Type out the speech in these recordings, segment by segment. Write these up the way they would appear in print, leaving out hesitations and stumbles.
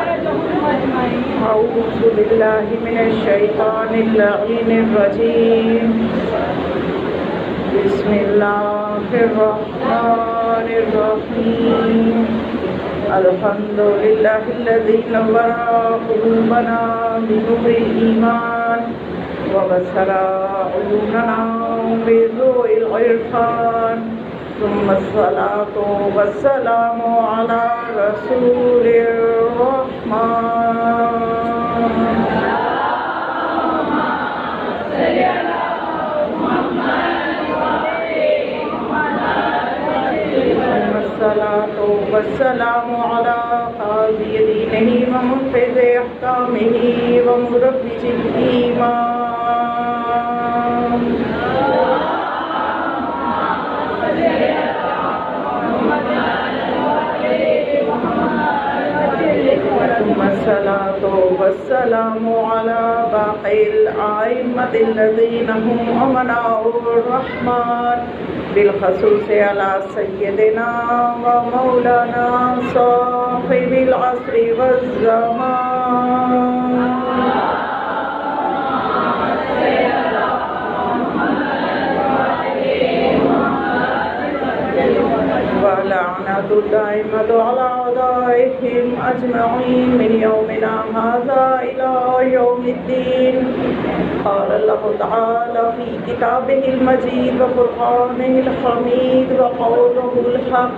أعوذ بالله من الشيطان اللعين الرجيم بسم الله الرحمن الرحيم الحمد لله الذي نور قلوبنا بنور الإيمان وبصر عيوننا بضوء العرفان ثم الصلاة والسلام على رسول الرحمن ثم الصلاة والسلام على قاضي دينه ومنفذ أحكامه ومروج الإيمان ثم الصلاة والسلام على باقي الأئمة الذين هم أمناء الرحمن بالخصوص على سيدنا ومولانا صاحب العصر والزمان ولعنة الدائمة على أعدائهم أجمعين من يومنا هذا إلى يوم الدين قال الله تعالى في كتابه المجيد وفرقانه الحميد وقوله الحق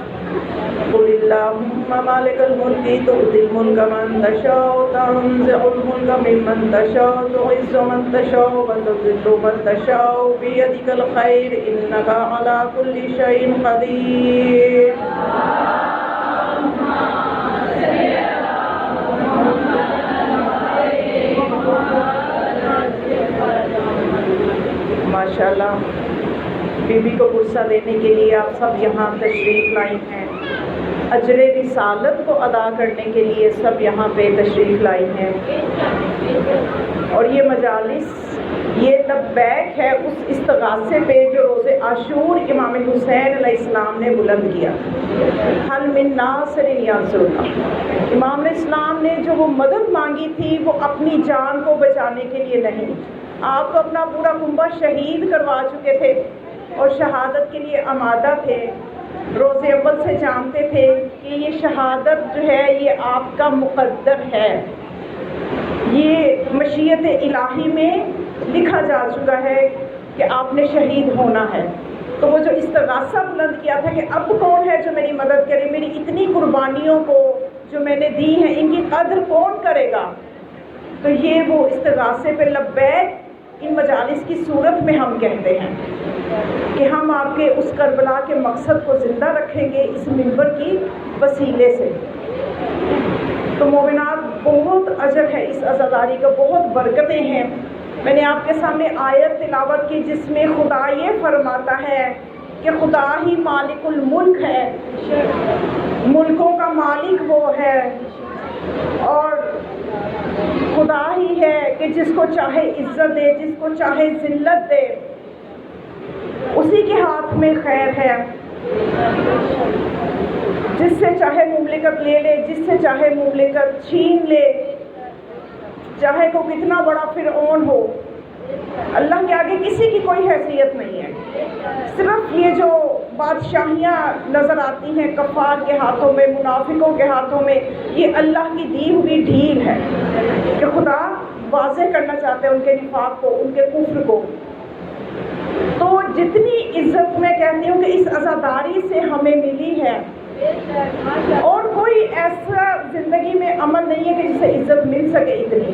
قل اللهم مالك الملك تؤتي الملك من تشاء وتنزع الملك ممن تشاء تعز من تشاء وتذل من تشاء بيدك الخير إنك على كل شيء قدير ماشاءاللہ بی بی کو غصہ دینے کے لیے آپ سب یہاں تشریف لائی ہیں، اجر رسالت کو ادا کرنے کے لیے سب یہاں پہ تشریف لائی ہیں، اور یہ مجالس یہ لبیک ہے اس استغاثے پہ جو روز عاشور امام حسین علیہ السلام نے بلند کیا، حل من ناصر ینصرنا۔ امام علیہ السلام نے جو وہ مدد مانگی تھی وہ اپنی جان کو بچانے کے لیے نہیں، آپ تو اپنا پورا کنبہ شہید کروا چکے تھے اور شہادت کے لیے آمادہ تھے، روز اول سے جانتے تھے کہ یہ شہادت جو ہے یہ آپ کا مقدر ہے، یہ مشیت الہی میں لکھا جا چکا ہے کہ آپ نے شہید ہونا ہے۔ تو وہ جو استغاثہ بلند کیا تھا کہ اب کون ہے جو میری مدد کرے، میری اتنی قربانیوں کو جو میں نے دی ہیں ان کی قدر کون کرے گا، تو یہ وہ استغاثے پہ لبیک ان مجالس کی صورت میں ہم کہتے ہیں کہ ہم آپ کے اس کربلا کے مقصد کو زندہ رکھیں گے اس منبر کی وسیلے سے۔ تو مومنات بہت اجر ہے اس عزاداری کا، بہت برکتیں ہیں۔ میں نے آپ کے سامنے آیت تلاوت کی جس میں خدا یہ فرماتا ہے کہ خدا ہی مالک الملک ہے، ملکوں کا مالک وہ ہے، اور خدا ہی ہے کہ جس کو چاہے عزت دے، جس کو چاہے ذلت دے، اسی کے ہاتھ میں خیر ہے، جس سے چاہے مملکت لے لے، جس سے چاہے مملکت چھین لے، چاہے کو کتنا بڑا فرعون ہو، اللہ کے آگے کسی کی کوئی حیثیت نہیں ہے۔ صرف یہ جو بادشاہیاں نظر آتی ہیں کفار کے ہاتھوں میں، منافقوں کے ہاتھوں میں، یہ اللہ کی دی ہوئی ڈھیل ہے کہ خدا واضح کرنا چاہتے ہیں ان کے نفاق کو، ان کے کفر کو۔ تو جتنی عزت میں کہتی ہوں کہ اس عزاداری سے ہمیں ملی ہے، اور کوئی ایسا زندگی میں عمل نہیں ہے کہ جس سے عزت مل سکے اتنی۔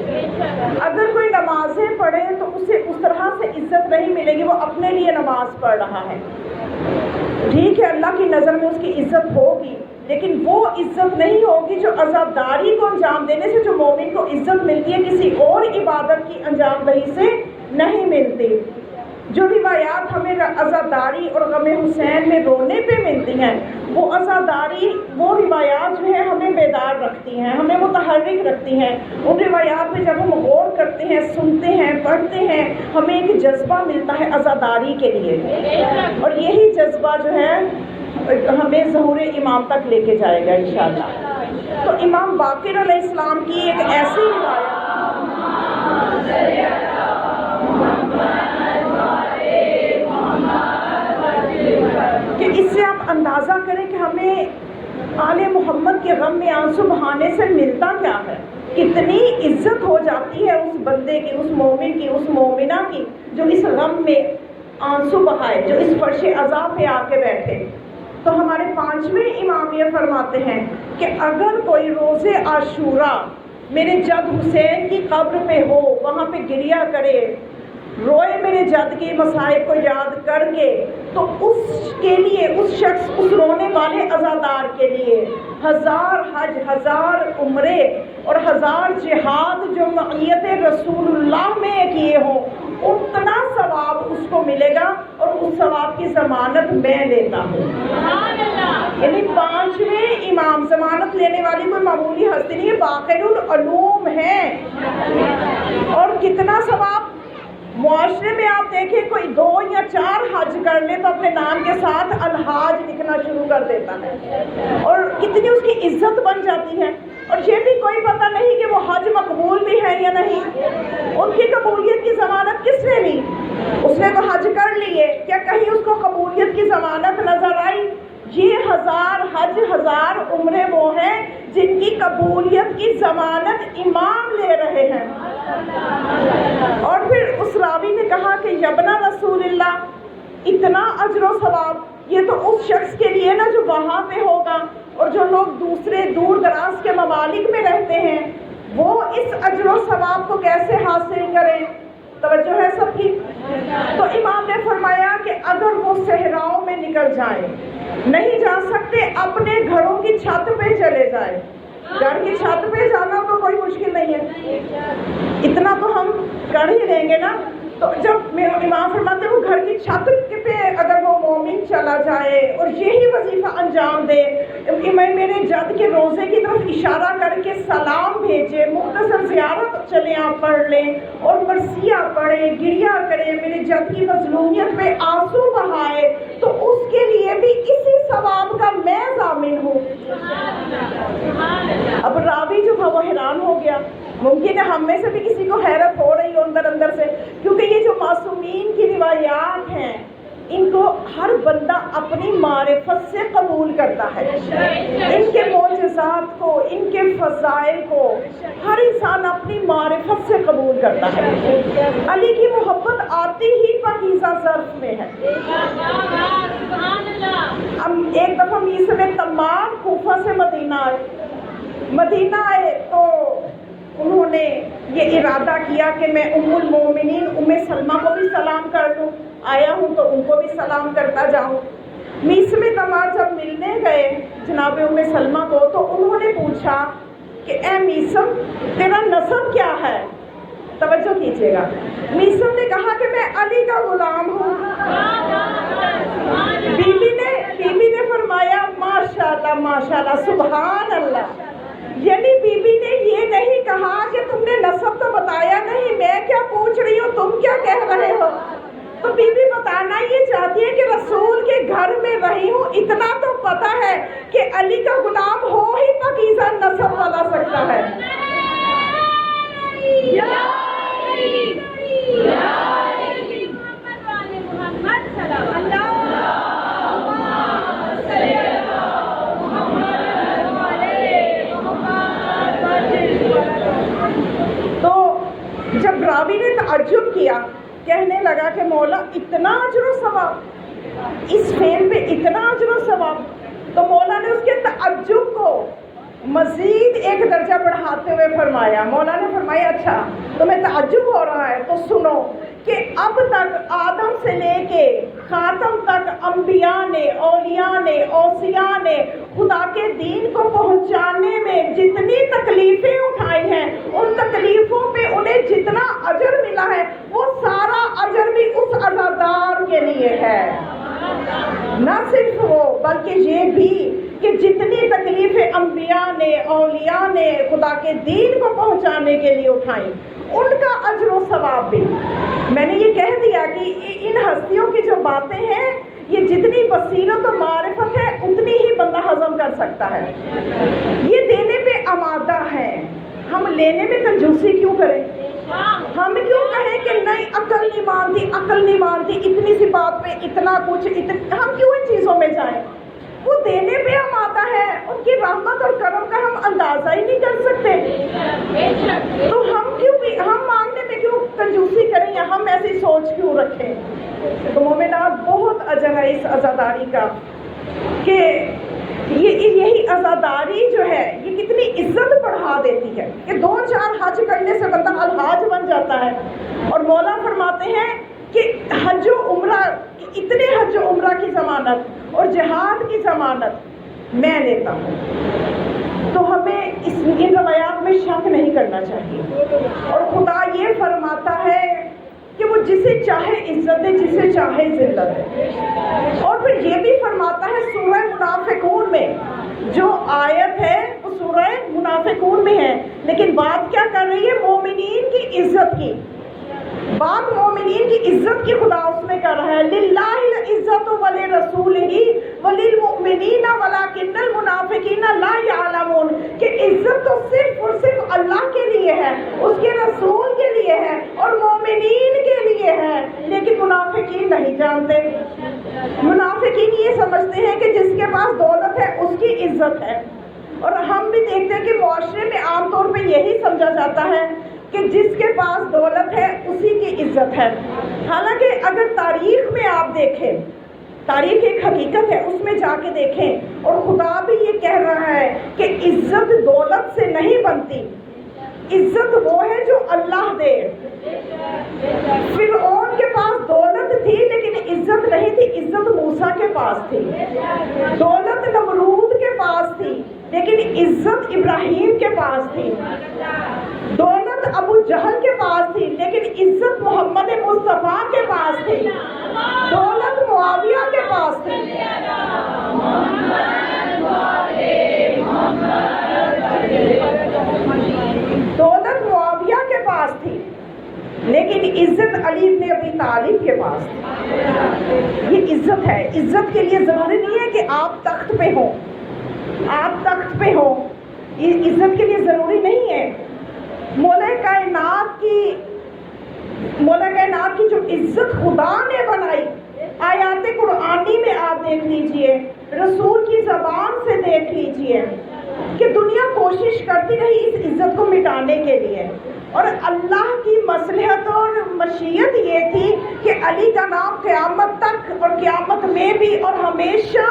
اگر کوئی نمازیں پڑھے تو اسے اس طرح سے عزت نہیں ملے گی، وہ اپنے لیے نماز پڑھ رہا ہے، ٹھیک ہے اللہ کی نظر میں اس کی عزت ہوگی، لیکن وہ عزت نہیں ہوگی جو عزاداری کو انجام دینے سے جو مومن کو عزت ملتی ہے کسی اور عبادت کی انجام دہی سے نہیں ملتی۔ جو روایات ہمیں عزاداری اور غم حسین میں رونے پہ ملتی ہیں، وہ عزاداری، وہ روایات جو ہے ہمیں بیدار رکھتی ہیں، ہمیں متحرک رکھتی ہیں۔ ان روایات میں جب ہم غور کرتے ہیں، سنتے ہیں، پڑھتے ہیں، ہمیں ایک جذبہ ملتا ہے عزاداری کے لیے، اور یہی جذبہ جو ہے ہمیں ظہور امام تک لے کے جائے گا انشاءاللہ۔ تو تو امام باقر علیہ السلام کی ایک ایسی روایت کہ اس سے آپ اندازہ کریں کہ ہمیں آل محمد کے غم میں آنسو بہانے سے ملتا کیا ہے، کتنی عزت ہو جاتی ہے اس بندے کی، اس مومن کی، اس مومنہ کی جو اس غم میں آنسو بہائے، جو اس فرش عذاب پہ آ کے بیٹھے۔ تو ہمارے 5ویں امام یہ فرماتے ہیں کہ اگر کوئی روز عاشورہ میرے جد حسین کی قبر پہ ہو، وہاں پہ گریہ کرے، روئے میرے جد کے مصائب کو یاد کر کے، تو اس کے لیے، اس شخص، اس رونے والے عزادار کے لیے 1000 حج، 1000 عمرے اور 1000 جہاد جو معیت رسول اللہ میں کیے ہوں، اتنا ثواب اس کو ملے گا، اور اس ثواب کی ضمانت میں لیتا ہوں۔ یعنی 5ویں امام، ضمانت لینے والی کوئی معمولی ہستی نہیں ہے، باقر العلوم ہے۔ اور کتنا ثواب معاشرے میں آپ دیکھیں، کوئی 2 یا 4 حج کر لے تو اپنے نام کے ساتھ الحاج لکھنا شروع کر دیتا ہے، اور کتنی اس کی عزت بن جاتی ہے۔ اور یہ بھی کوئی پتہ نہیں کہ وہ حج مقبول بھی ہے یا نہیں، ان کی قبولیت کی ضمانت کس نے لی؟ اس نے تو حج کر لیے، کیا کہیں اس کو قبولیت کی ضمانت نظر آئی؟ یہ 1000 حج، 1000 عمرے وہ ہیں جن کی قبولیت کی ضمانت امام لے رہے ہیں۔ اور پھر اس راوی نے کہا کہ یبنا رسول اللہ، اتنا اجر و ثواب یہ تو اس شخص کے لیے نا جو وہاں پہ ہوگا، اور جو لوگ دوسرے دور دراز کے ممالک میں رہتے ہیں وہ اس اجر و ثواب کو کیسے حاصل کریں؟ توجہ ہے سب کی؟ تو امام نے فرمایا کہ اگر وہ صحراؤں میں نکل جائیں، نہیں جا سکتے، اپنے گھروں کی چھت پہ چلے جائیں۔ گھر کی چھت پہ جانا تو کوئی مشکل نہیں ہے، اتنا تو ہم کر ہی لیں گے نا۔ تو جب امام فرماتے ہیں وہ گھر کی چھت پہ اگر وہ مومن چلا جائے اور یہی وظیفہ انجام دے، میرے جد کے روزے کی طرف اشارہ کر کے سلام بھیجے، مختصر زیارت چلیں آپ پڑھ لیں، اور مرثیہ پڑھیں، گریہ کریں، میرے جد کی مظلومیت پہ آنسو بہائے، تو اس کے لیے بھی اسی ثواب کا میں ضامن ہوں۔ اب راوی جو تھا وہ حیران ہو گیا۔ ممکن ہے ہم میں سے بھی کسی کو حیرت ہو رہی ہو اندر سے، کیونکہ یہ جو معصومین کی روایات ہیں ان کو ہر بندہ اپنی معرفت سے قبول کرتا ہے، ان کے معجزات کو، ان کے فضائل کو ہر انسان اپنی معرفت سے قبول کرتا ہے۔ علی کی محبت آتی ہی پاکیزہ ظرف میں ہے۔ ہم ایک دفعہ میس میں تمام کوفہ سے مدینہ آئے تو انہوں نے یہ ارادہ کیا کہ میں ام المومنین ام سلمہ کو بھی سلام کر دوں، آیا ہوں تو ان کو بھی سلام کرتا جاؤں۔ میسم تمار جب ملنے گئے جناب ام سلمہ کو، تو انہوں نے پوچھا کہ اے میسم تیرا نسب کیا ہے؟ توجہ کیجیے گا، میسم نے کہا کہ میں علی کا غلام ہوں۔ بی بی نے فرمایا ماشاءاللہ ماشاءاللہ سبحان اللہ، یعنی بی بی نے یہ نہیں کہا کہ تم نے نسب تو بتایا نہیں، میں کیا پوچھ رہی ہوں، تم کیا کہہ رہے ہو؟ تو بی بی بتانا یہ چاہتی ہے کہ رسول کے گھر میں رہی ہوں، اتنا تو پتہ ہے کہ علی کا غلام ہو ہی پاکیزہ نسب والا سکتا ہے۔ تو جب راوی نے تعجب کیا، کہنے لگا کہ مولا اتنا اجر و ثواب، اس فعل پہ اتنا اجر و ثواب، تو مولا نے اس کے تعجب کو مزید ایک درجہ بڑھاتے ہوئے فرمایا، مولا نے فرمایا اچھا تمہیں تعجب ہو رہا ہے تو سنو کہ اب تک آدم سے لے کے خاتم تک انبیاء نے، اولیاء نے، اوصیاء نے خدا کے دین کو پہنچانے میں جتنی تکلیفیں اٹھائی ہیں، ان تکلیفوں پہ انہیں جتنا اجر ملا ہے وہ سارا اجر بھی اس عزادار کے لیے ہے۔ نہ صرف وہ بلکہ یہ بھی کہ جتنی تکلیفیں انبیاء نے، اولیاء نے خدا کے دین کو پہنچانے کے لیے اٹھائیں، ان کا اجر و ثواب بھی۔ میں نے یہ کہہ دیا کہ ان ہستیوں کی جو باتیں ہیں یہ جتنی بصیرت و معرفت ہے اتنی ہی بندہ ہضم کر سکتا ہے. یہ دینے پہ آمادہ ہے، ہم لینے میں کنجوسی کیوں کریں؟ ہم کیوں کہیں کہ نہیں عقل نہیں مانتی، عقل نہیں مانتی، اتنی سی بات پہ اتنا کچھ، ہم کیوں ان چیزوں میں جائیں؟ وہ دینے پہ آمادہ ہے، ان کی رحمت اور کرم کا ہم اندازہ ہی نہیں کر سکتے، تو ہم مانگنے میں کیوں کنجوسی کریں یا ہم ایسی سوچ کیوں رکھیں؟ تو مومنات بہت اجر ہے اس عزاداری کا کہ یہی عزاداری جو ہے یہ کتنی عزت بڑھا دیتی ہے کہ 2-4 حج کرنے سے بندہ الحاج بن جاتا ہے. اور مولا فرماتے ہیں کہ حج و عمرہ، اتنے حج و عمرہ کی ضمانت اور جہاد کی ضمانت میں لیتا ہوں. تو ہمیں ان روایات میں شک نہیں کرنا چاہیے. اور خدا یہ فرماتا ہے کہ وہ جسے چاہے عزت دے، جسے چاہے ذلت دے. اور پھر یہ بھی فرماتا ہے سورہ منافقون میں، جو آیت ہے وہ سورہ منافقون میں ہے، لیکن بات کیا کر رہی ہے؟ مومنین کی عزت کی بات، مومنین کی عزت کی خدا اس میں کر رہا ہے. للہ العزت ولرسولہ وللمؤمنین ولکن المنافقین لا یعلمون، کہ عزت تو صرف اور صرف اللہ کے لیے ہے، اس کے رسول کے لیے ہے اور مومنین کے لیے ہے، لیکن منافقین نہیں جانتے. منافقین یہ سمجھتے ہیں کہ جس کے پاس دولت ہے اس کی عزت ہے. اور ہم بھی دیکھتے ہیں کہ معاشرے میں عام طور پہ یہی سمجھا جاتا ہے کہ جس کے پاس دولت ہے اسی کی عزت ہے. حالانکہ اگر تاریخ میں آپ دیکھیں، تاریخ ایک حقیقت ہے، اس میں جا کے دیکھیں، اور خدا بھی یہ کہہ رہا ہے کہ عزت دولت سے نہیں بنتی، عزت وہ ہے جو اللہ دے. فرعون کے پاس دولت تھی لیکن عزت نہیں تھی، عزت موسیٰ کے پاس تھی. دولت نمرود کے پاس تھی لیکن عزت ابراہیم کے پاس تھی. دولت ابو جہل کے پاس تھی لیکن عزت محمد مصطفیٰ کے پاس تھی. دولت معاویہ کے پاس تھی. دولت معاویہ کے پاس تھی لیکن عزت علی بن ابی طالب کے پاس تھی. یہ عزت ہے. عزت کے لیے ضروری نہیں ہے کہ آپ تخت پہ ہوں، آپ تخت پہ ہوں، یہ عزت کے لیے ضروری نہیں ہے. مولا کائنات کی جو عزت خدا نے بنائی، آیات قرآنی میں آپ دیکھ لیجئے، رسول کی زبان سے دیکھ لیجئے کہ دنیا کوشش کرتی رہی اس عزت کو مٹانے کے لیے، اور اللہ کی مصلحت اور مشیت یہ تھی کہ علی کا نام قیامت تک اور قیامت میں بھی اور ہمیشہ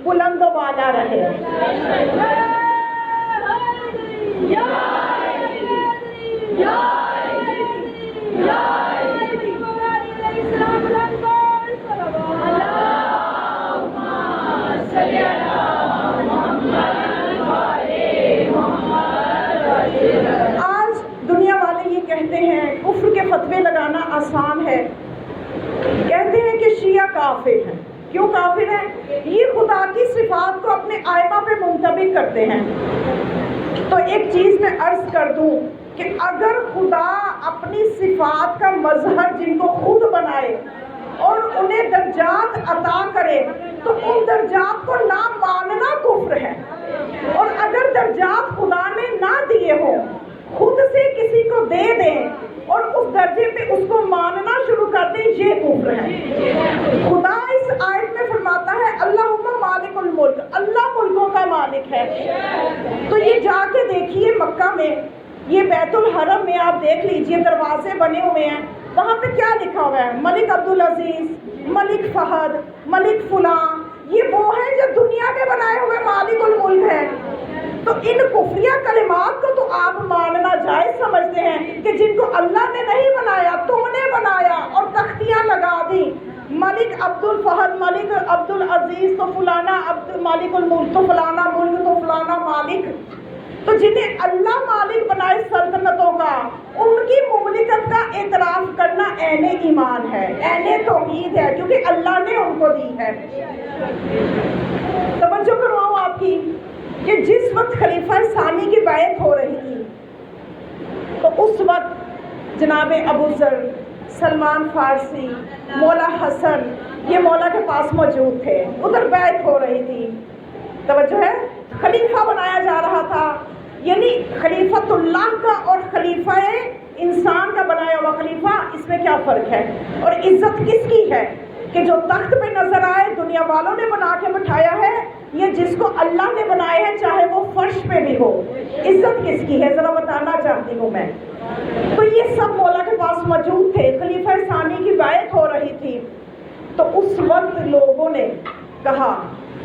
بلند و بالا رہے. آج دنیا والے یہ کہتے ہیں کفر کے فتوے لگانا آسان ہے، کہتے ہیں کہ شیعہ کافر ہیں. کیوں کافر ہیں؟ یہ خدا کی صفات کو اپنے آئمہ پہ منطبق کرتے ہیں. تو ایک چیز میں عرض کر دوں کہ اگر خدا اپنی صفات کا مظہر جن کو خود بنائے اور انہیں درجات عطا کرے تو ان درجات کو نہ ماننا کفر ہے. اور اگر درجات خدا نے نہ دیے ہوں، خود سے کسی کو دے دیں اور اس درجے پہ اس کو ماننا شروع کر دیں، یہ کفر ہے. خدا اس آیت میں فرماتا ہے اللہم مالک الملک، اللہ ملکوں کا مالک ہے. تو یہ جا کے دیکھیے مکہ میں، یہ بیت الحرم میں آپ دیکھ لیجئے دروازے بنے ہوئے ہیں، وہاں پہ کیا لکھا ہوا ہے؟ ملک عبدالعزیز، ملک فہد، ملک فلاں. یہ وہ ہیں جو دنیا کے بنائے ہوئے مالک الملک ہیں. تو ان کفریہ کلمات کو تو آپ ماننا جائز سمجھتے ہیں کہ جن کو اللہ نے نہیں بنایا، تم نے بنایا اور تختیاں لگا دی. ملک عبد الفہد، ملک عبد العزیز تو فلانا مالک الملک، تو فلانا ملک تو فلانا مالک. تو جنہیں اللہ مالک بنائے سلطنتوں کا، ان کی مملکت کا اعتراف کرنا عین ایمان ہے، عین توحید ہے، کیونکہ اللہ نے ان کو دی ہے. توجہ کرواؤں آپ کی کہ جس وقت خلیفہ ثانی کی بیعت ہو رہی تھی تو اس وقت جناب ابو ذر، سلمان فارسی، مولا حسن، یہ مولا کے پاس موجود تھے، ادھر بیعت ہو رہی تھی، توجہ ہے، خلیفہ بنایا جا رہا تھا، یعنی خلیفۃ اللہ کا اور خلیفہ انسان کا بنایا ہوا خلیفہ، اس میں کیا فرق ہے؟ اور عزت کس کی ہے کہ جو تخت پہ نظر آئے دنیا والوں نے بنا کے بٹھایا ہے، یہ جس کو اللہ نے بنایا ہے چاہے وہ فرش پہ بھی ہو، عزت کس کی ہے ذرا بتانا چاہتی ہوں میں۔ تو یہ سب مولا کے پاس موجود تھے، خلیفہ ثانی کی بیعت ہو رہی تھی، تو اس وقت لوگوں نے کہا،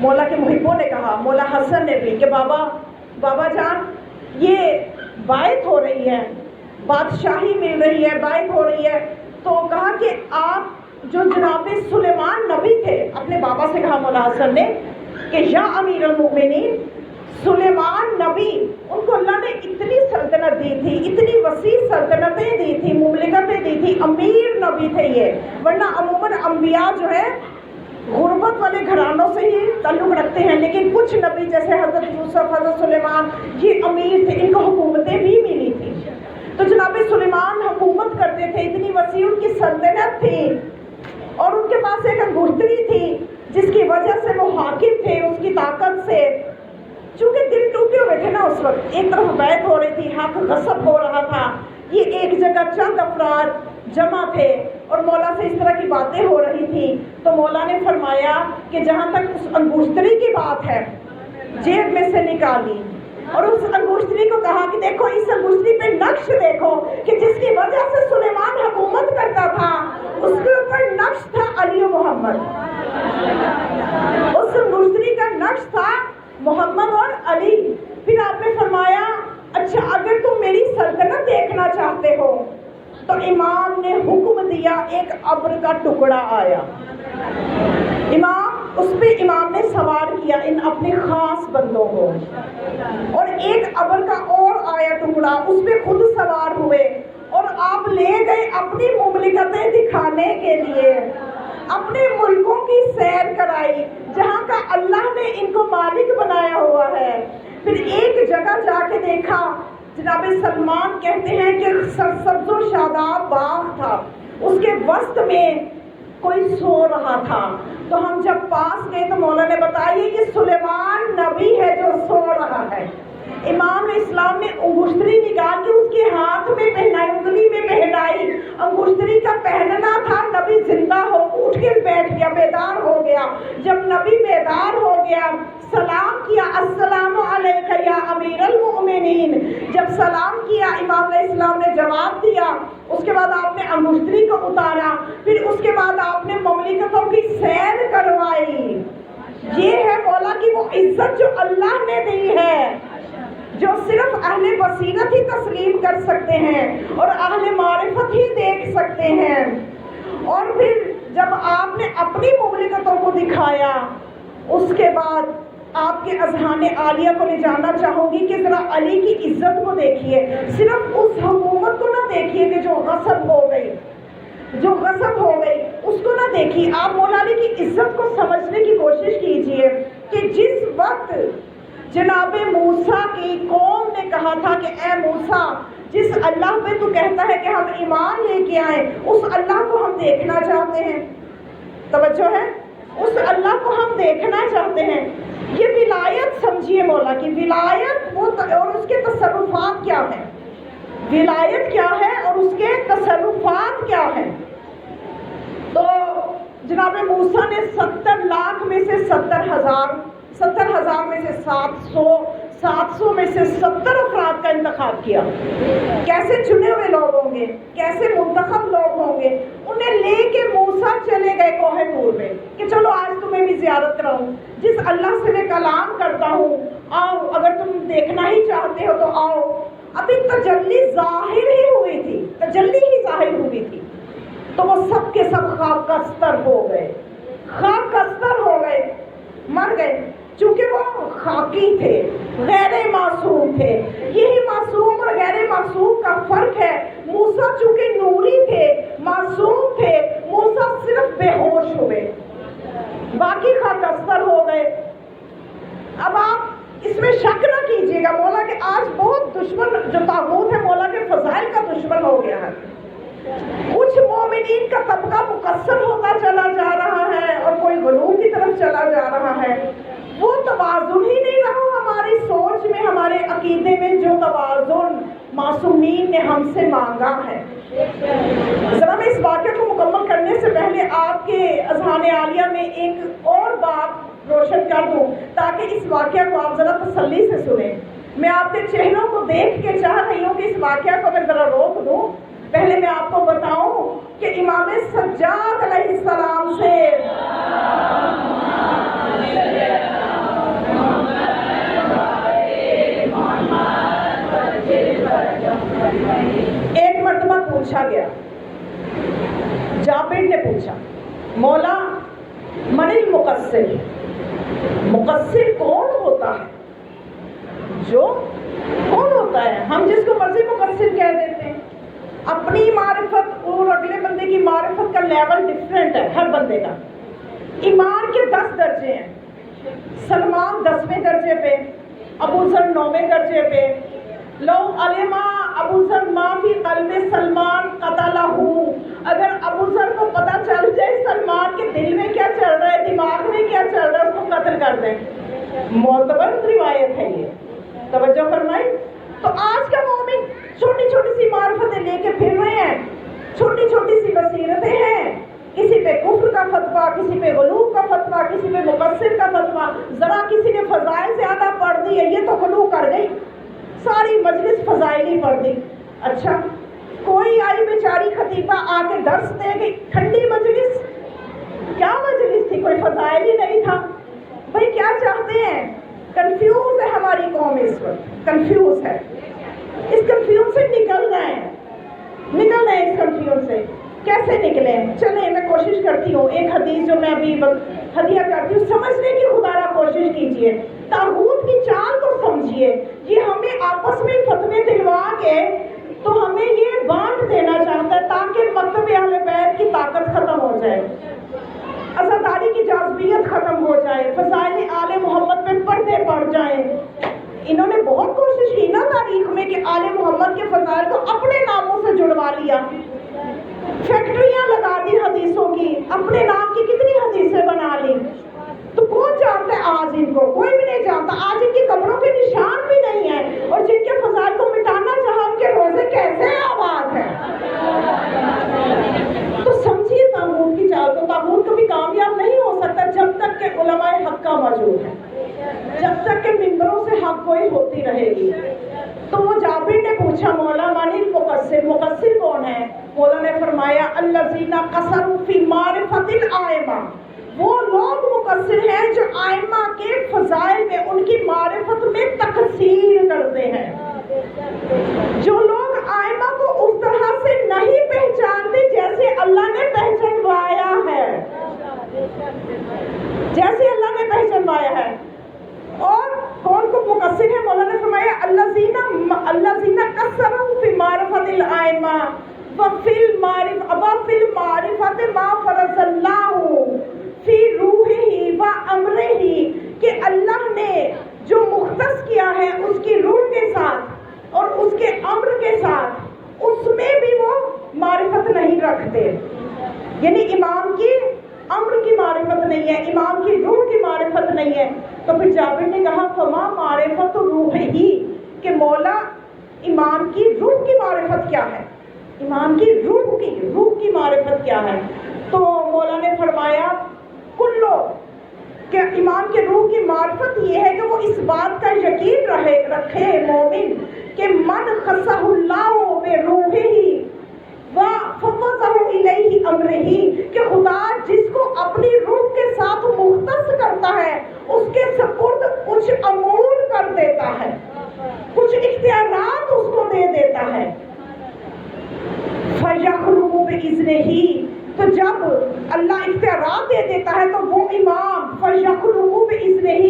مولا کے محبوں نے کہا، مولا حسن نے بھی، کہ بابا جان یہ بیعت ہو رہی ہے، بادشاہی مل رہی ہے، بیعت ہو رہی ہے، تو کہا کہ آپ جو جناب سلیمان نبی تھے، اپنے بابا سے کہا مولا حسن نے کہ یا امیر المؤمنین، سلیمان نبی، ان کو اللہ نے اتنی سلطنت دی تھی، اتنی وسیع سلطنتیں دی تھی، مملکتیں دی تھی، امیر نبی تھے یہ، ورنہ عموماً انبیاء جو ہے غربت والے گھرانوں سے ہی تعلق رکھتے ہیں، لیکن کچھ نبی جیسے حضرت یوسف، حضرت سلیمان، یہ امیر تھے، ان کو حکومتیں بھی ملی تھی۔ تو جناب سلیمان حکومت کرتے تھے، اتنی وسیع ان کی سلطنت تھی، اور ان کے پاس ایک انگشتری تھی جس کی وجہ سے وہ حاکم تھے، اس کی طاقت سے، چونکہ دل ٹوٹے ہوئے تھے نا اس وقت، ایک طرف بیعت ہو رہی تھی، حق غصب ہو رہا تھا، یہ ایک جگہ چند افراد جمع تھے اور مولا سے اس طرح کی باتیں ہو رہی تھی، تو مولا نے فرمایا کہ جہاں تک اس انگشتری کی بات ہے، جیب میں سے نکالی اور اس انگشتری کو کہا کہ دیکھو اس انگشتری پہ نقش دیکھو کہ جس کی وجہ سے سلیمان حکومت کرتا تھا، اس کے اوپر نقش تھا علی و محمد، اس انگشتری کا نقش تھا محمد اور علی۔ پھر آپ نے فرمایا اچھا اگر تم میری سلطنت دیکھنا چاہتے ہو، تو امام نے حکم دیا، ایک ابر کا ٹکڑا آیا، امام نے سوار کیا ان اپنے خاص بندوں کو، اور ایک ابر کا اور آیا ٹکڑا، اس پہ خود سوار ہوئے اور آپ لے گئے اپنی مملکتیں دکھانے کے لیے، اپنے ملکوں کی سیر کرائی جہاں کا اللہ نے ان کو مالک بنایا ہوا ہے۔ پھر ایک جگہ جا کے دیکھا، جناب سلمان کہتے ہیں کہ سرسبز و شاداب باغ تھا، اس کے وسط میں کوئی سو رہا تھا، تو ہم جب پاس گئے تو مولا نے بتایا یہ سلیمان نبی ہے جو سو رہا ہے۔ امام اسلام نے انگشتری نکال کے اس کے ہاتھ میں پہنائی، انگلی میں پہنائی، انگشتری کا پہننا تھا، نبی زندہ ہو، اٹھ کے بیٹھ گیا، بیدار ہو گیا۔ جب نبی بیدار ہو گیا، سلام کیا، السلام علیک یا امیر المؤمنین، جب سلام کیا امام علیہ السلام نے جواب دیا، اس کے بعد آپ نے انگشتری کو اتارا، پھر اس کے بعد آپ نے مملکتوں کی سیر کروائی۔ یہ ہے مولا کی وہ عزت جو اللہ نے دی ہے، جو صرف اہل بصیرت ہی تسلیم کر سکتے ہیں اور اہل معرفت ہی دیکھ سکتے ہیں۔ اور پھر جب آپ نے اپنی مملکتوں کو دکھایا، اس کے بعد آپ کے اذہان عالیہ کو لے جانا چاہوں گی کہ ذرا علی کی عزت کو دیکھیے، صرف اس حکومت کو نہ دیکھیے کہ جو غصب ہو گئی، اس کو نہ دیکھیے، آپ مولا علی کی عزت کو سمجھنے کی کوشش کیجئے کہ جس وقت جناب موسیٰ کی قوم نے کہا تھا کہ اے موسیٰ، جس اللہ پہ تو کہتا ہے کہ ہم ایمان لے کے آئیں، اس اللہ کو ہم دیکھنا چاہتے ہیں، توجہ ہے، اس اللہ کو ہم دیکھنا چاہتے ہیں۔ یہ ولایت سمجھیے مولا کی ولایت، وہ اور اس کے تصرفات کیا ہیں، ولایت کیا ہے اور اس کے تصرفات کیا ہیں۔ تو جناب موسیٰ نے 70 لاکھ میں سے 70,000 میں سے 700 میں سے 70 افراد کا انتخاب کیا۔ کیسے چنے ہوئے لوگ ہوں گے، کیسے منتخب لوگ ہوں گے، انہیں لے کے موسیٰ چلے گئے کوہ طور میں کہ چلو آج تمہیں بھی زیارت کراؤں، جس اللہ سے میں کلام کرتا ہوں، آؤ، اگر تم دیکھنا ہی چاہتے ہو تو آؤ۔ ابھی تجلی ظاہر ہی ہوئی تھی، تجلی ہی ظاہر ہوئی تھی، تو وہ سب کے سب خاک کستر ہو گئے، مر گئے، چونکہ وہ خاکی تھے، غیر معصوم تھے۔ یہی معصوم اور غیر معصوم کا فرق ہے۔ موسیٰ چونکہ نوری تھے، معصوم تھے، موسیٰ صرف بے ہوش ہوئے، باقی خاکستر ہو گئے۔ اب آپ اس میں شک نہ کیجیے گا، مولا کے آج بہت دشمن جو طاغوت ہے مولا کے فضائل کا دشمن ہو گیا ہے۔ کچھ مومنین کا طبقہ مقصر ہوتا چلا جا رہا ہے اور کوئی غلو کی طرف چلا جا رہا ہے. وہ توازن ہی نہیں رہا ہماری سوچ میں, ہمارے عقیدے میں, جو توازن معصومین نے ہم سے مانگا ہے. ذرا میں اس واقعہ کو مکمل کرنے سے پہلے آپ کے اذہان عالیہ میں ایک اور بات روشن کر دوں تاکہ اس واقعہ کو آپ ذرا تسلی سے سنیں. میں آپ کے چہروں کو دیکھ کے چاہ رہی ہوں کہ اس واقعہ کو میں ذرا روک دوں. پہلے میں آپ کو بتاؤں کہ امام سجاد علیہ السلام سے ایک مرتبہ پوچھا گیا, جابر نے پوچھا, مولا من المقصر, مقصر کون ہوتا ہے؟ جو کون ہوتا ہے؟ ہم جس کو مرضی مقصر کہہ دیتے ہیں. اپنی معرفت اور اگلے بندے کی معرفت کا لیول ڈفرینٹ ہے ہر بندے کا. ایمان کے 10 درجے ہیں. سلمان 10ویں درجے پہ, ابو ذر 9ویں درجے پہ. لو علما ابو ذر ما فی قلب سلمان قتلہ, اگر ابو ذر کو پتہ چل جائے سلمان کے دل میں کیا چل رہا ہے, دماغ میں کیا چل رہا ہے, اس کو قتل کر دیں. معتبر روایت ہے یہ, توجہ فرمائی. تو آج کا مومن چھوٹی چھوٹی سی معرفتیں لے کے پھر رہے ہیں, چھوٹی چھوٹی سی بصیرتیں ہیں. کسی پہ کفر کا فتویٰ, کسی پہ غلو کا فتویٰ, کسی پہ مقصر کا فتویٰ. ذرا کسی نے فضائل زیادہ پڑھ دی ہے, یہ تو غلو کر گئی, ساری مجلس فضائل ہی پڑھ دی. اچھا, کوئی آئی بیچاری خطیبہ آ کے درس دے گئی, ٹھنڈی مجلس, کیا مجلس تھی, کوئی فضائل ہی نہیں تھا. بھائی کیا چاہتے ہیں؟ کنفیوز ہے ہماری قوم, اس وقت کنفیوز ہے. اس کنفیوز سے نکلنا ہے, نکلنا ہے اس کنفیوز سے. کیسے نکلیں؟ چلیں میں کوشش کرتی ہوں. ایک حدیث جو میں ابھی ہدیہ کرتی ہوں, سمجھنے کی خدا را کوشش کیجئے, طاغوت کی چال کو سمجھیے. یہ ہمیں آپس میں فتوے دلوا کے تو ہمیں یہ بانٹ دینا چاہتا ہے تاکہ مکتب اہل بیت کی طاقت ختم ہو جائے, عزاداری کی جاذبیت ختم ہو جائے, فضائل آل محمد پہ پردے پڑ جائیں. انہوں نے بہت کوشش کی نا تاریخ میں کہ آل محمد کے فضائل کو اپنے ناموں سے جڑوا لیا, فیکٹریاں لگا دی حدیثوں کی, اپنے نام کی کتنی حدیثیں بنا لی. تو کون جانتا ہے آج ان کو؟ کوئی بھی نہیں جانتا. آج ان کی قبروں کے نشان بھی نہیں ہے, اور جن کے فضائل کو مٹانا چاہا ان کے روزے کیسے آباد ہیں. تو سمجھیے طاغوت کی چال کو. طاغوت کبھی کامیاب نہیں ہو سکتا جب تک کہ علماء حق کا موجود ہے, جب تک کہ منبروں سے حق گوئی ہوتی رہے گی. تو وہ جابر نے پوچھا, مولا من المقصر, مقصر کون ہے؟ مولا نے فرمایا الذین قصروا فی معرفت الائمہ, وہ لوگ مقصر ہیں جو ائمہ کے فضائل میں, ان کی معرفت میں تقصیر کرتے ہیں. جو لوگ ائمہ کو اس طرح سے نہیں پہچانتے جیسے اللہ نے پہچانوایا ہے, جیسے اللہ نے پہچانوایا ہے. اور کون کو مقصر ہے؟ مولانا نے فرمایا الذین قصروا فی معرفت الائمہ وفی المعرفت ما فرض اللہ فی روحہ و امرہ, کہ اللہ نے جو مختص کیا ہے اس کی روح کے ساتھ اور اس کے امر کے ساتھ, اس میں بھی وہ معرفت نہیں رکھتے. یعنی امام کی امر کی معرفت نہیں ہے, امام کی روح کی معرفت نہیں ہے. تو پھر جابر نے کہا فما معرفت روح ہی, کہ مولا امام کی روح کی معرفت کیا ہے, امام کی روح کی معرفت کیا ہے. تو مولا نے فرمایا کلو, کہ امام کے روح کی معرفت یہ ہے کہ وہ اس بات کا یقین رکھے مومن کہ من خصہ اللہ بروحہ وفوضہ الیہ امرہ, کہ خدا جس کو اپنی روح کے ساتھ مختص کرتا ہے اس کے سپرد کچھ امور کر دیتا ہے, کچھ اختیارات اس کو دے دیتا ہے. فَيَخْلُقُ بِإِذْنِهِ, تو جب اللہ اختیارات دے دیتا ہے تو وہ امام فَيَخْلُقُ بِإِذْنِهِ,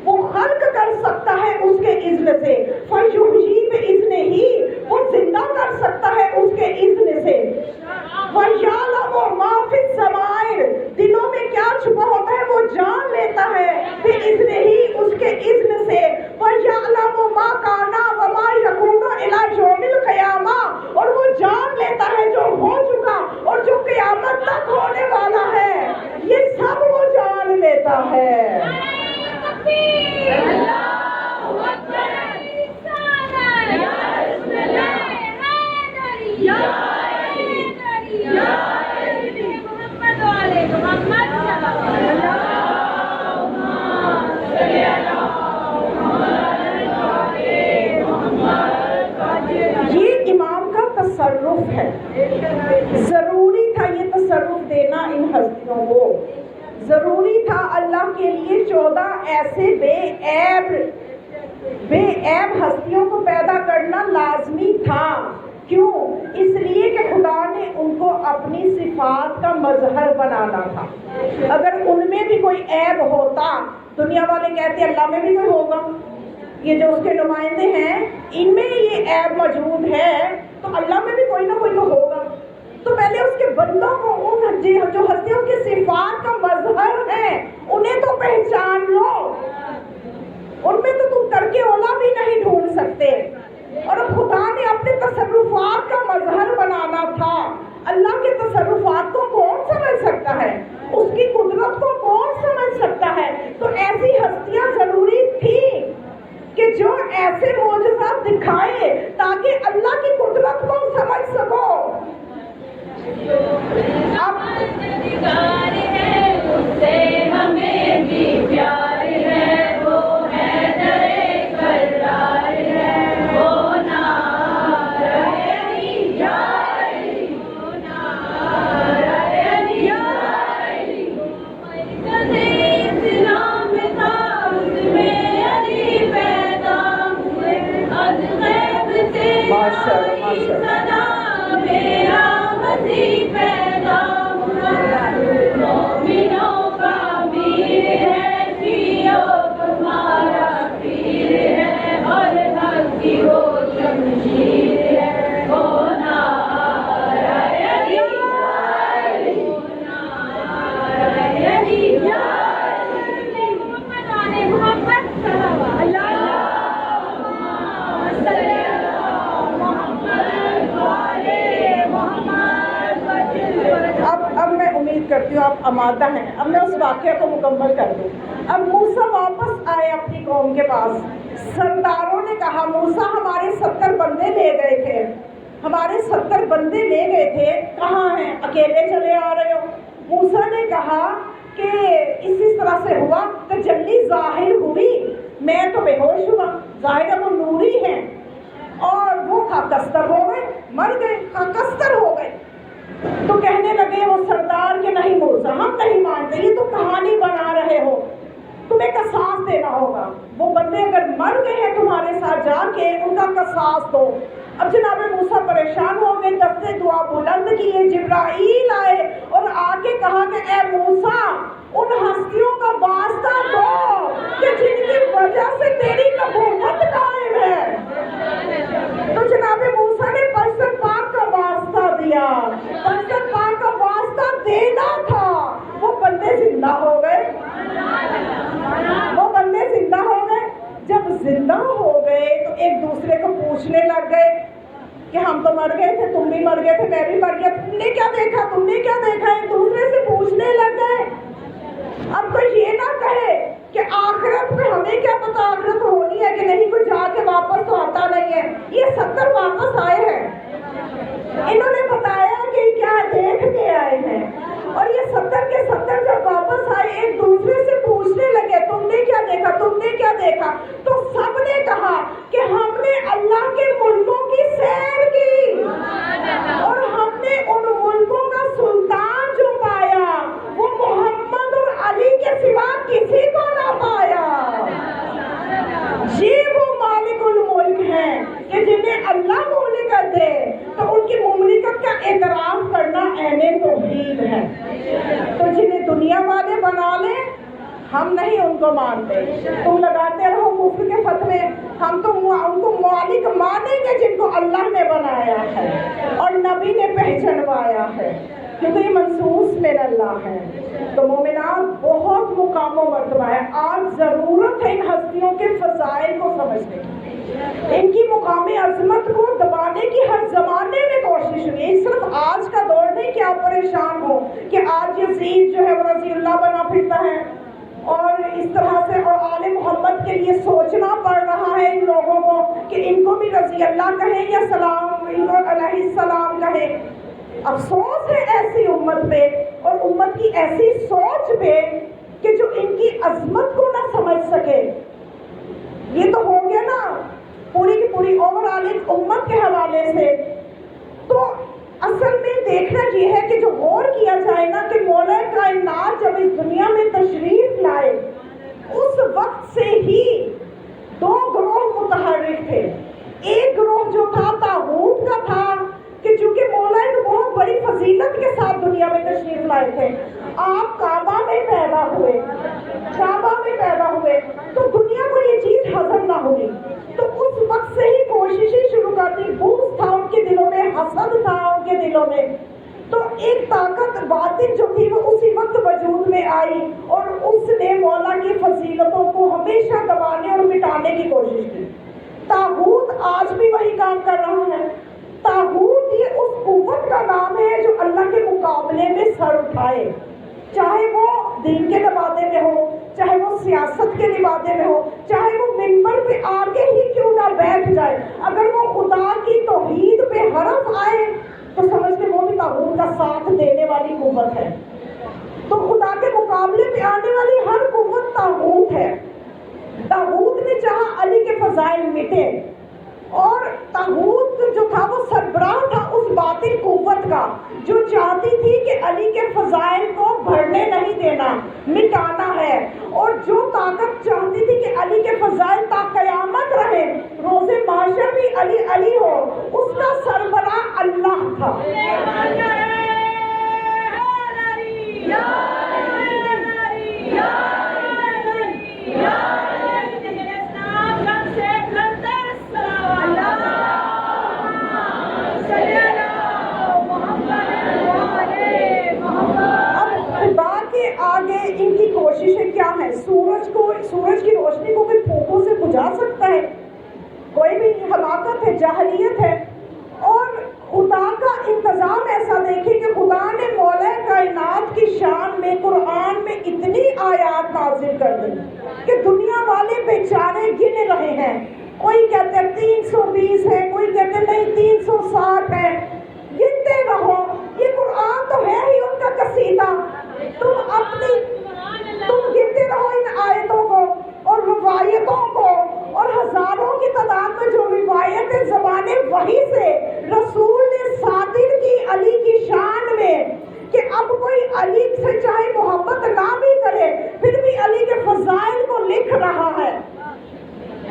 وہ خلق کر سکتا ہے اس کے اذن سے. فَيُحْيِي بِإِذْنِهِ, وہ زندہ کر سکتا ہے اس کے اذن سے. وَيَعْلَمُ مَا فِي السَّرَائِرِ, دلوں میں کیا چھپا ہوتا ہے وہ جان لیتا ہے بِإِذْنِهِ, اس کے اذن سے. وَيَعْلَمُ مَا كَانَ وَمَا يَكُونُ إِلَى يَوْمِ الْقِيَامَةِ, اور وہ جان لیتا ہے جو ہو چکا اور جو تصرف ہے. ضروری تھا یہ تصرف دینا ان ہستیوں کو. ضروری تھا اللہ کے لیے 14 ایسے بے عیب ہستیوں کو پیدا کرنا لازمی تھا. کیوں؟ اس لیے کہ خدا نے ان کو اپنی صفات کا مظہر بنانا تھا. اگر ان میں بھی کوئی عیب ہوتا، دنیا والے کہتے اللہ میں بھی کوئی ہوگا، یہ جو اس کے نمائندے ہیں ان میں یہ عیب موجود ہے تو اللہ میں بھی کوئی نہ کوئی تو ہوگا. تو پہلے اس کے بندوں کو ان جو ہستیوں کی صفات کا مظہر ہے انہیں تو پہچان لو. ان میں تو تم ترک اولا بھی نہیں ڈھونڈ سکتے. اور اب خدا نے اپنے تصرفات کا مظہر بنانا تھا. اللہ کے تصرفات کو کون سمجھ سکتا ہے؟ اس کی قدرت کو کون سمجھ سکتا ہے؟ تو ایسی ہستیاں ضروری تھی کہ جو ایسے معجزات دکھائے تاکہ اللہ کی قدرت کو سمجھ سکو. اب ہمیں بھی پیار ہے، وہ ہے درے کرار ہے، وہ کرتی ہوں آپ آمادہ ہیں. اب میں اس واقعہ کو مکمل کر دوں. اب موسیٰ واپس آئے اپنی قوم کے پاس. سرداروں نے کہا موسیٰ ہمارے 70 بندے لے گئے تھے، ہمارے 70 بندے لے گئے تھے، کہاں ہیں؟ اکیلے چلے آ رہے ہو. موسیٰ نے کہا کہ اسی طرح سے ہوا کہ جلدی ظاہر ہوئی، میں تو بے ہوش ہوا. ظاہر ہے وہ نوری ہیں اور وہ خاکستر ہو گئے، مر گئے، خاکستر ہو گئے. تو کہنے لگے وہ سردار کہ نہیں موسیٰ ہم نہیں مانتے، یہ تو کہانی بنا رہے ہو، تمہیں قصاص دینا ہوگا. وہ بندے اگر مر گئے ہیں تمہارے ساتھ، جا کے ان کا قصاص دو. اب جناب موسیٰ پریشان ہو گئے، دستے دعا بلند کیے. جبرائیل آئے اور آ کے کہا کہ اے موسیٰ ان ہستیوں کا واسطہ دو کہ جن کی وجہ سے تیری نبوت قائم ہے. تو جناب موسیٰ نے پرشت پاک کا واسطہ دیا. پرشت پاک کا واسطہ دینا تھا. وہ بندے زندہ ہو گئے، وہ بندے زندہ ہو گئے. جب زندہ ہو گئے تو ایک دوسرے کو پوچھنے لگ گئے کہ ہم تو مر گئے تھے، تم بھی مر گئے تھے، میں بھی مر گیا، تم نے کیا دیکھا، تم نے کیا دیکھا؟ ایک دوسرے سے پوچھنے لگ گئے. اب تو یہ نہ کہے کہ آخرت میں ہمیں کیا پتا آخرت ہونی ہے کہ نہیں، کوئی جا کے واپس تو آتا نہیں ہے. یہ 70 واپس آئے ہیں، انہوں نے بتایا کہ کیا دیکھ کے آئے ہیں. اور یہ 70 کے 70 جب واپس آئے ایک دوسرے سے پوچھنے لگے تم نے کیا دیکھا، تم نے کیا دیکھا. تو سب نے کہا کہ ہم نے اللہ کے ملکوں کی سیر کی اور ہم نے ان ملکوں کا سلطان جو پایا وہ محمد اور علی کے سوا کسی کو نہ پایا. یہ وہ مالک الملک ہیں کہ جنہیں اللہ مملکت دے تو ان کی مملکت کا اعتراف کرنا عین توحید ہے. تو جنہیں دنیا والے بنا لیں ہم نہیں ان کو مانتے. تم لگاتے رہو کفر کے فتوے، ہم تو ان کو مالک مانیں گے جن کو اللہ نے بنایا ہے اور نبی نے پہچنوایا ہے، کیونکہ یہ منصوص من اللہ ہے. تو مومنان بہت مقام و مرتبہ ہے. آج ضرورت ہے ان ہستیوں کے فضائل کو سمجھنے کی، ان کی مقام عظمت کو دبانے کی ہر زمانے میں کوشش ہوئی ہے. صرف آج کا دور نہیں کہ آپ پریشان ہو کہ آج یزید جو ہے وہ رضی اللہ بنا پھرتا ہے اور اس طرح سے، اور آل محمد کے لیے سوچنا پڑ رہا ہے ان لوگوں کو کہ ان کو بھی رضی اللہ کہیں یا سلام ان کو علیہ السلام کہیں. افسوس ہے ایسی امت پہ اور امت کی ایسی سوچ پہ کہ جو ان کی عظمت کو نہ سمجھ سکے. یہ تو ہو گیا نا پوری کی پوری اوور آل ایک امت کے حوالے سے. تو تشریف لائے تھے. آپ کعبہ میں پیدا ہوئے، کعبہ میں پیدا ہوئے تو دنیا کو یہ چیز ہضم نہ ہوئی، تو اس وقت سے ہی کوششیں شروع کر دی. بغض تھا ان کے دلوں میں، حسد تھا ان کے دلوں میں. تو ایک طاقت باطن جو تھی وہ اسی وقت وجود میں آئی اور اس نے مولا کی فضیلتوں کو ہمیشہ دبانے اور مٹانے کی کوشش کی. طاغوت آج بھی وہی کام کر رہا ہے. طاغوت یہ اس قوت کا نام ہے جو اللہ کے مقابلے میں سر اٹھائے، چاہے وہ دین کے لبادے میں ہو، چاہے وہ سیاست کے لبادے میں ہو، چاہے وہ منبر پہ آگے ہی کیوں نہ بیٹھ جائے، اگر وہ خدا کی توحید پہ حرف آئے تو سمجھتے وہ بھی طاغوت کا ساتھ دینے والی قوت ہے. تو خدا کے مقابلے پہ آنے والی ہر قوت طاغوت ہے. طاغوت نے چاہا علی کے فضائل مٹے، اور طاغوت جو تھا وہ سربراہ تھا اس باطل قوت کا جو چاہتی تھی کہ علی کے فضائل کو بڑھنے نہیں دینا، مٹانا ہے. اور جو طاقت چاہتی تھی کہ علی کے فضائل تا قیامت رہے، روز محشر بھی علی علی ہو، اس کا سربراہ اللہ تھا. آگے ان کی کوششیں کیا ہیں؟ سورج کی روشنی کو کوئی پھونکوں سے بجھا سکتا ہے؟ کوئی بھی ہلاکت ہے، جاہلیت ہے. اور خدا کا انتظام ایسا دیکھیں کہ خدا نے مولا کائنات کی شان میں قرآن میں اتنی آیات نازل کر دی کہ دنیا والے بیچارے گن رہے ہیں. کوئی کہتے ہیں 320 ہے، کوئی کہتے ہیں نہیں 360 ہے. گنتے رہو، یہ قرآن تو ہے ہی ان کا قصیدہ. تم گنتے رہو ان آیتوں کو اور روایتوں کو، اور ہزاروں کی تعداد میں جو روایتیں زبان وحی سے رسول نے صادر کی علی کی شان میں، کہ اب کوئی علی سے چاہے محبت نہ بھی کرے پھر بھی علی کے فضائل کو لکھ رہا ہے.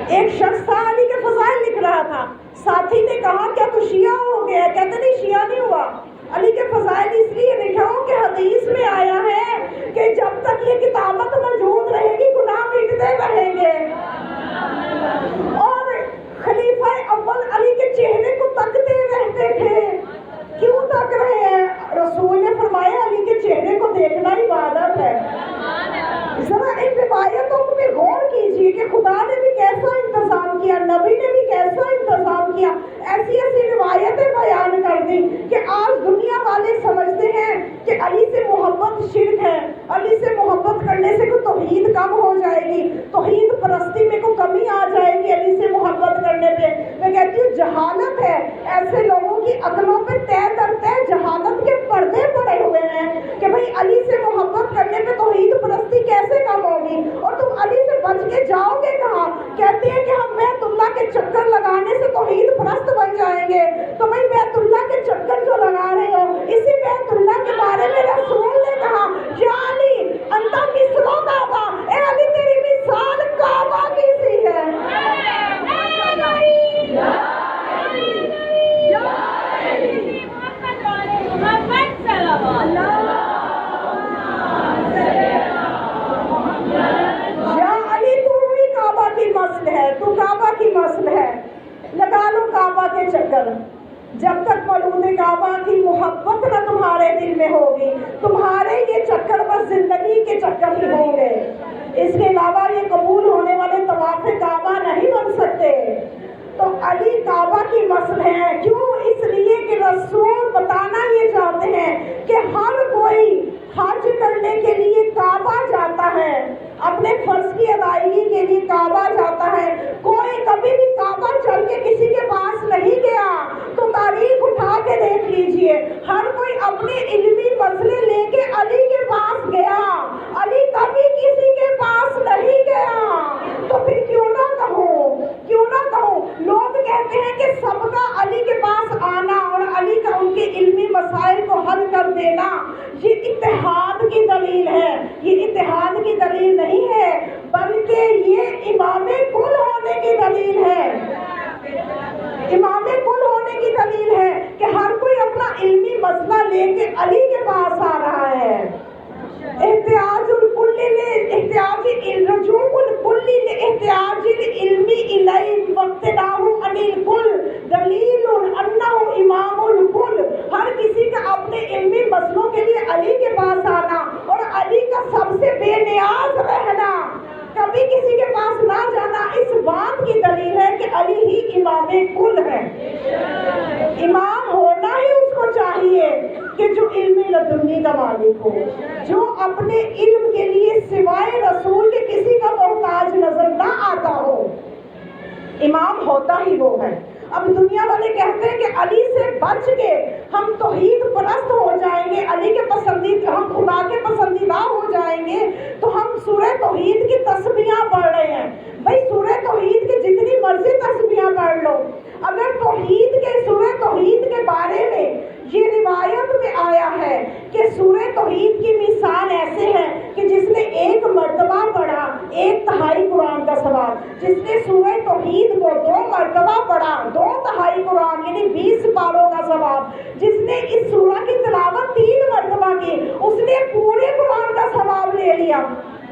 ایک شخص تھا علی کے فضائل لکھ رہا تھا، ساتھی نے کہا کیا تو شیعہ ہو گیا؟ کہتے نہیں شیعہ نہیں ہوا، علی کے فضائل اس لیے لکھا ہوں کہ حدیث میں آیا ہے کہ جب تک یہ کتابت موجود رہے گی گناہ مٹتے رہیں گے. اور خلیفہ اول علی کے چہرے کو تکتے رہتے تھے. کیوں تک رہے ہیں؟ رسول نے فرمایا علی کے چہرے کو دیکھنا عبادت ہے. ذرا ان روایتوں کو بھی غور کیجیے کہ خدا نے بھی کیسا انتظام کیا، نبی نے بھی کیسا انتظام کیا. ایسی ایسی روایتیں بیان کر دی کہ آج دنیا والے سمجھتے ہیں کہ علی سے محبت شرک ہے، علی سے محبت کرنے سے کوئی توحید کم ہو جائے گی، توحید پرستی میں کوئی کمی آ جائے گی علی سے محبت کرنے پہ. میں کہتی ہوں جہالت ہے. ایسے لوگوں کی عقلوں پہ طے در طے جہالت کے پردے پڑے ہوئے ہیں کہ بھئی علی سے محبت کرنے پہ توحید پرستی کیسے کم ہوگی، اور تم علی سے بچ کے جاؤ گے کہاں؟ کہتے ہیں کہ ہم بیت اللہ کے چکر لگانے سے توحید پرست بن جائیں گے. تو بھئی بیت اللہ کے چکر جو لگا رہے ہو، اسی بیت اللہ کے بارے میں رسول نے کہا یا علی انت مثل کعبہ، اے علی تیری مثال کعبہ کی سی ہے. تو کعبہ کی مسل ہے، لگا لو کعبہ کے چکر. جب تک مولود کعبہ کی محبت نہ تمہارے دل میں ہوگی، تمہارے یہ چکر بس زندگی کے چکر ہی ہوں گے. اس کے علاوہ یہ قبول ہونے والے طواف کعبہ نہیں بن سکتے. تو علی کعبہ کی مسل ہے. کیوں؟ اس لیے کہ رسول بتانا یہ چاہتے ہیں کہ ہر کوئی حج کرنے کے لیے کعبہ جاتا ہے، اپنے فرض کی ادائیگی کے لیے کعبہ جاتا ہے. کوئی کبھی بھی کعبہ چل کے کسی کے پاس نہیں گیا. تو تاریخ اٹھا کے دیکھ لیجئے، ہر کوئی اپنے علمی مسئلے لے کے علی کے پاس گیا. علی کبھی کسی کے پاس نہیں گیا. تو پھر کیوں نہ کہوں لوگ کہتے ہیں کہ سب کا علی کے پاس آنا اور علی کا ان کے علمی مسائل کو حل کر دینا یہ اتحاد کی دلیل ہے. یہ اتحاد کی دلیل نہیں ہے بلکہ یہ امام کل ہونے کی دلیل ہے. امام کل ہونے کی دلیل ہے کہ ہر کوئی اپنا علمی مسئلہ لے کے علی کے پاس آ رہا یوحی الیہ واقتداء عن الکل دلیل انہ امام الکل. ہر کسی کا اپنے علمی مسئلوں کے لیے علی کے پاس آنا اور علی کا سب سے بے نیاز رہنا، کبھی کسی کے پاس نہ جانا، اس بات کی دلیل ہے کہ علی ہی امام کل ہے. امام ہونا ہی اس کو چاہیے کہ جو علم لدنی کا مالک ہو، جو اپنے علم کے لیے سوائے رسول کے کسی کا محتاج نظر نہ آتا ہو. امام ہوتا ہی وہ ہے. اب دنیا والے کہتے ہیں کہ علی سے بچ کے ہم توحید پرست ہو جائیں گے، علی کے پسندیدہ، ہم خدا کے پسندیدہ ہو جائیں گے، تو ہم سورہ توحید کی تسبیحاں پڑھ رہے ہیں. بھائی سورہ توحید کی جتنی مرضی تسبیحاں پڑھ لو، اگر توحید کے سورہ توحید کے بارے میں یہ روایت میں آیا ہے کہ سورہ توحید کی مثال ایسے ہے کہ جس نے ایک مرتبہ پڑھا 1/3 قرآن کا ثواب، جس نے سورہ توحید کو 2 مرتبہ پڑھا 2/3 قرآن یعنی 20 پاروں کا ثواب، جس نے اس سورہ کی تلاوت 3 مرتبہ کی اس نے پورے قرآن کا ثواب لے لیا.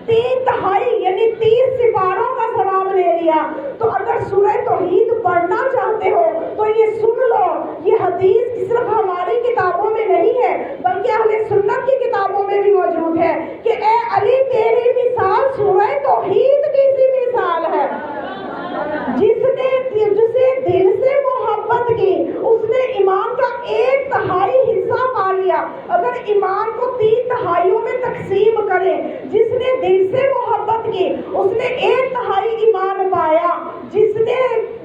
3/3 یعنی 30 سپاروں کا ثواب لے لیا. تو اگر سورہ توحید پڑھنا چاہتے ہو تو یہ سن لو، یہ حدیث صرف ہماری کتابوں میں نہیں ہے بلکہ اہل سنت کی کتابوں میں بھی موجود ہے کہ اے علی تیری مثال سورہ توحید کی سی مثال ہے. جسے دل سے محبت کی اس نے ایمان کا 1/3 حصہ پا لیا. اگر ایمان کو 3 تہائیوں میں تقسیم کرے، جس نے دل سے محبت کی اس نے 1/3 ایمان پایا، جس نے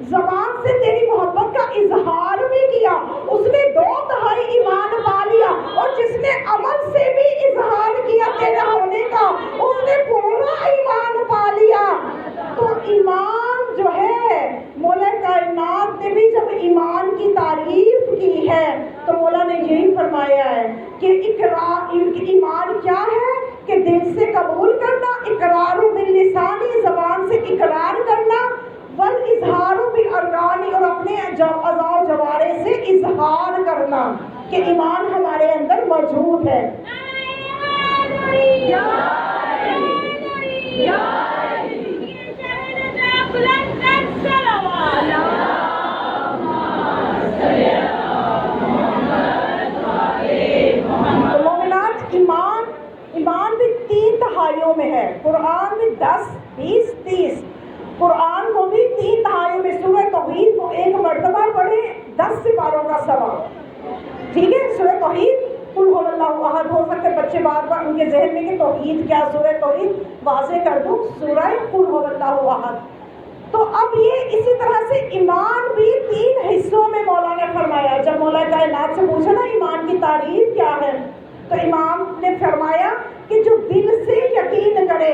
زبان سے تیری محبت کا اظہار بھی کیا اس نے 2/3 ایمان پا لیا، اور جس نے عمل سے بھی اظہار کیا تیرا ہونے کا اس نے پورا ایمان پا لیا. تو ایمان جو ہے مولا کائنات نے بھی جب ایمان کی تعریف کی ہے تو مولا نے یہی فرمایا ہے کہ ایمان کیا ہے کہ دل سے قبول کرنا، اقرار باللسانی زبان سے اقرار کرنا، والاظہار بالارکان اور اپنے اعضاء و جوارح سے اظہار کرنا کہ ایمان ہمارے اندر موجود ہے. تو مومنات ایمان بھی 3 تہائیوں میں ہے. قرآن میں 10 20 30 قرآن کو بھی 3 تہائیوں میں. سورہ توحید کو 1 مرتبہ پڑھے 10 سپاروں کا ثواب. ٹھیک ہے، سورہ توحید قل هو اللہ احد. ہو سکتے بچے بار بار ان کے ذہن میں کہ توحید کیا، سورہ توحید واضح کر دوں، سورہ قل هو اللہ احد. تو اب یہ اسی طرح سے ایمان بھی 3 حصوں میں مولا نے فرمایا. جب مولا کائنات سے پوچھا نا ایمان کی تعریف کیا ہے تو امام نے فرمایا کہ جو دل سے یقین کرے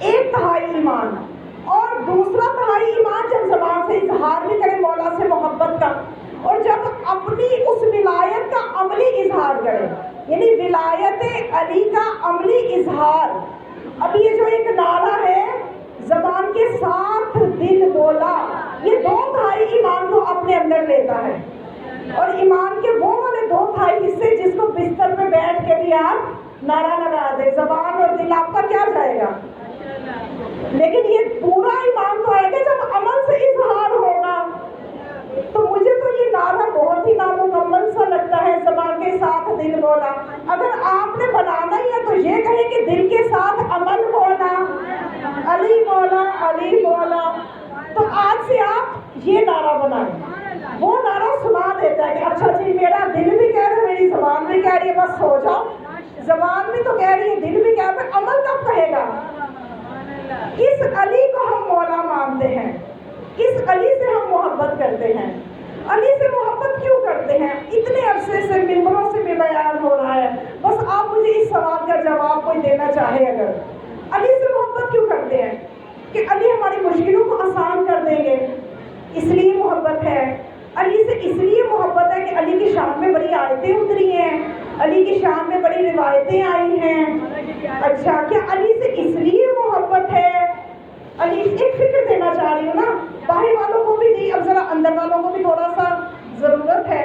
1/3 ایمان، اور 2/3 ایمان جب زبان سے اظہار بھی کرے مولا سے محبت کا، اور جب اپنی اس ولایت کا عملی اظہار کرے یعنی ولایت علی کا عملی اظہار. اب یہ جو ایک نعرہ ہے زبان کے ساتھ دل بولا، یہ 2/3 ایمان کو اپنے اندر لیتا ہے. اور ایمان کے وہ والے 2/3 حصے جس کو بستر پہ بیٹھ کے بھی آپ نعرہ لگا دیں، زبان اور دل آپ کا کیا جائے گا. لیکن یہ پورا ایمان تو آئے گا جب عمل سے اظہار ہوگا. تو مجھے تو یہ نعرہ بہت ہی نامکمل سا لگتا ہے، زبان کے ساتھ دل بولا. اگر آپ نے بنانا ہی ہے تو یہ کہیں کہ دل کے ساتھ عمل بولا، علی مولا علی مولا. تو آج سے آپ یہ نعرہ بنائیں. وہ نعرہ سنا دیتا ہے کہ اچھا جی میرا دل بھی کہہ رہا ہے، میری زبان بھی کہہ رہی ہے، بس ہو جاؤ. زبان بھی تو کہہ رہی ہے، دل بھی کہہ رہا ہے، عمل کب کہے گا. کس علی کو ہم مولا مانتے ہیں، کس علی سے ہم محبت کرتے ہیں. علی سے محبت کیوں کرتے ہیں؟ اتنے عرصے سے ممبروں سے بھی بیان ہو رہا ہے. بس آپ مجھے اس سوال کا جواب کوئی دینا چاہے. اگر علی سے محبت کیوں کرتے ہیں کہ علی ہماری مشکلوں کو آسان کر دیں گے، اس لیے محبت ہے. علی سے اس لیے محبت ہے کہ علی کی شان میں بڑی آیتیں اتری ہیں، علی کی شان میں بڑی روایتیں آئی ہیں. اچھا کیا علی سے اس لیے محبت ہے؟ علی ایک فکر دینا چاہ رہی ہوں نا، باہر والوں کو بھی دی، اب ذرا اندر والوں کو بھی تھوڑا سا ضرورت ہے.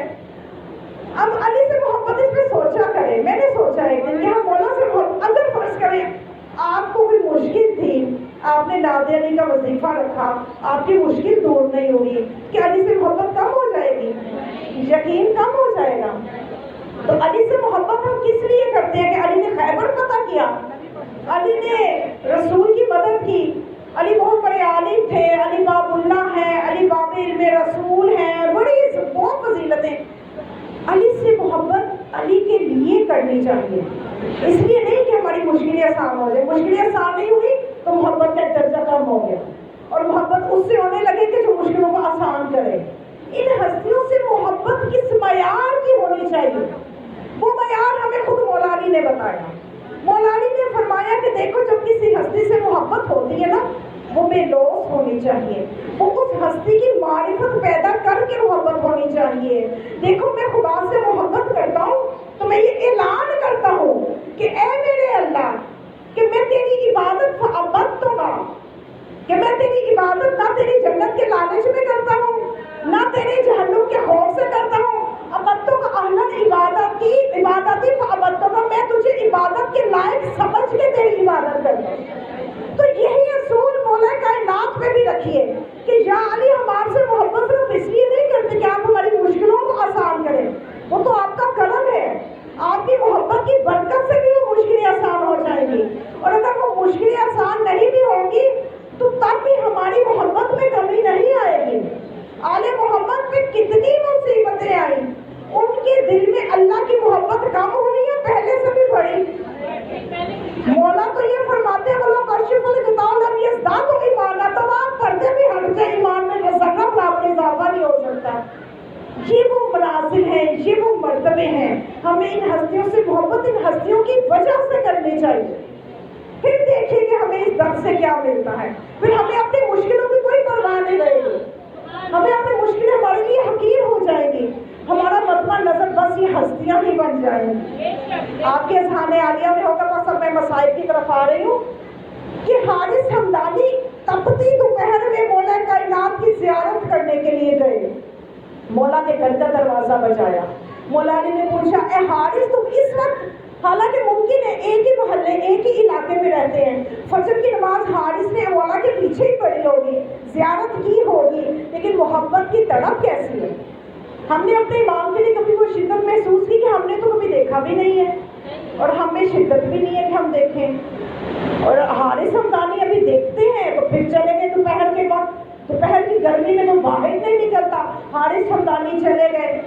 اب علی سے محبت اس پہ سوچا کرے. میں نے سوچا ہے کہ ہم مولا سے محبت، اگر فرض کریں آپ کو کوئی مشکل تھی، آپ نے نادے علی کا وظیفہ رکھا آپ کی مشکل دور نہیں ہوئی، کہ علی سے محبت کم ہو جائے گی؟ یقین کم ہو جائے گا۔ تو علی سے محبت ہم کس لیے کرتے ہیں؟ کہ علی نے خیبر فتح کیا، علی نے رسول کی مدد کی، علی بہت بڑے عالم تھے، علی باب اللہ ہیں، علی باب علم رسول ہیں، بڑی بہت فضیلتیں۔ علی سے محبت علی کے لیے کرنی چاہیے، اس لیے نہیں کہ ہماری مشکلیں آسان ہو جائیں۔ مشکلیں آسان نہیں ہوئی تو محبت کا درجہ کم ہو گیا، اور محبت اس سے ہونے لگے کہ جو مشکلوں کو آسان کرے۔ ان ہستیوں سے محبت کس معیار کی ہونی چاہیے؟ وہ معیار ہمیں خود مولا علی نے بتایا۔ مولا علی نے فرمایا کہ دیکھو جب کسی ہستی سے محبت ہوتی ہے نا، وہ بے لوث ہونی چاہیے، وہ اس ہستی کی معرفت پیدا کر کے محبت ہونی چاہیے۔ دیکھو میں خدا سے محبت کرتا ہوں تو میں یہ اعلان کرتا ہوں کہ اے میرے اللہ، کہ میں تیری عبادت فعبدتک، کہ میں تیری عبادت نہ تیری جنت کے لالچ میں کرتا ہوں، نہ تیرے جہنم کے خوف سے کرتا ہوں، عبدتک اہلا عبادتی فعبدتک، میں تجھے عبادت کے لائق سمجھ کے تیری عبادت کرتا ہوں۔ تو یہی اصول مولا کائنات پہ بھی رکھیے کہ یا علی ہم آپ سے محبت صرف اس لیے نہیں کرتے کہ آپ ہماری مشکلوں کو آسان کریں، وہ تو آپ کا کرم ہے، آپ کی محبت کی برکت سے بھی وہ مشکلیں آسان ہو جائیں گی، اور اگر وہ مشکلیں آسان نہیں بھی ہوں گی تو تب بھی ہماری محبت میں کمی نہیں آئے گی۔ آل محمد پہ کتنی مصیبتیں آئیں، ان کے دل میں اللہ کی محبت کم ہوئی ہے پہلے سے بھی بڑی۔ مولا تو یہ فرماتے ہیں وَلَوْ كَشَفَ الْغِطَاءَ لَمْ يَزْدَادُوا ایمانا، تب آپ پردے بھی ہٹ جائے ایمان میں ذرہ برابر اضافہ نہیں ہو سکتا۔ یہ وہ منازل ہیں، یہ وہ مرتبے ہیں، ہمیں ان ہستیوں سے محبت ان ہستیوں کی وجہ سے کرنی چاہیے۔ پھر دیکھیں کہ ہمیں اس درد سے کیا ملتا ہے، پھر ہمیں اپنی مشکلوں کی کوئی پرواہ نہیں رہے گی، ہمیں اپنی مشکلیں ہمارے لیے حقیر ہو جائیں گی، ہمارا مطمع نظر بس یہ ہستیاں ہی بن جائیں گی۔ آپ کے اذہان عالیہ میں ہوگا، بس اب میں مسائل کی طرف آ رہی ہوں کہ حارث حمدانی تپتی دوپہر میں مولا کائنات کی زیارت کرنے کے لیے گئے، مولا کے گھر کا دروازہ بجایا، مولا علی نے پوچھا اے حارث تم اس وقت، حالانکہ ممکن ہے ایک ہی محلے ایک ہی علاقے میں رہتے ہیں، فجر کی نماز حارث نے مولا کے پیچھے ہی پڑھی ہوگی، زیارت کی ہوگی، لیکن محبت کی تڑپ کیسی ہے؟ ہم نے اپنے امام کے لیے کبھی وہ شدت محسوس کی کہ ہم نے تو کبھی دیکھا بھی نہیں ہے، اور ہم میں شدت بھی نہیں ہے کہ ہم دیکھیں۔ اور حارث حمدانی ابھی دیکھتے ہیں تو پھر چلے گئے دوپہر کے وقت، دوپہر کی گرمی میں تو باہر نہیں نکلتا، حارث حمدانی چلے گئے،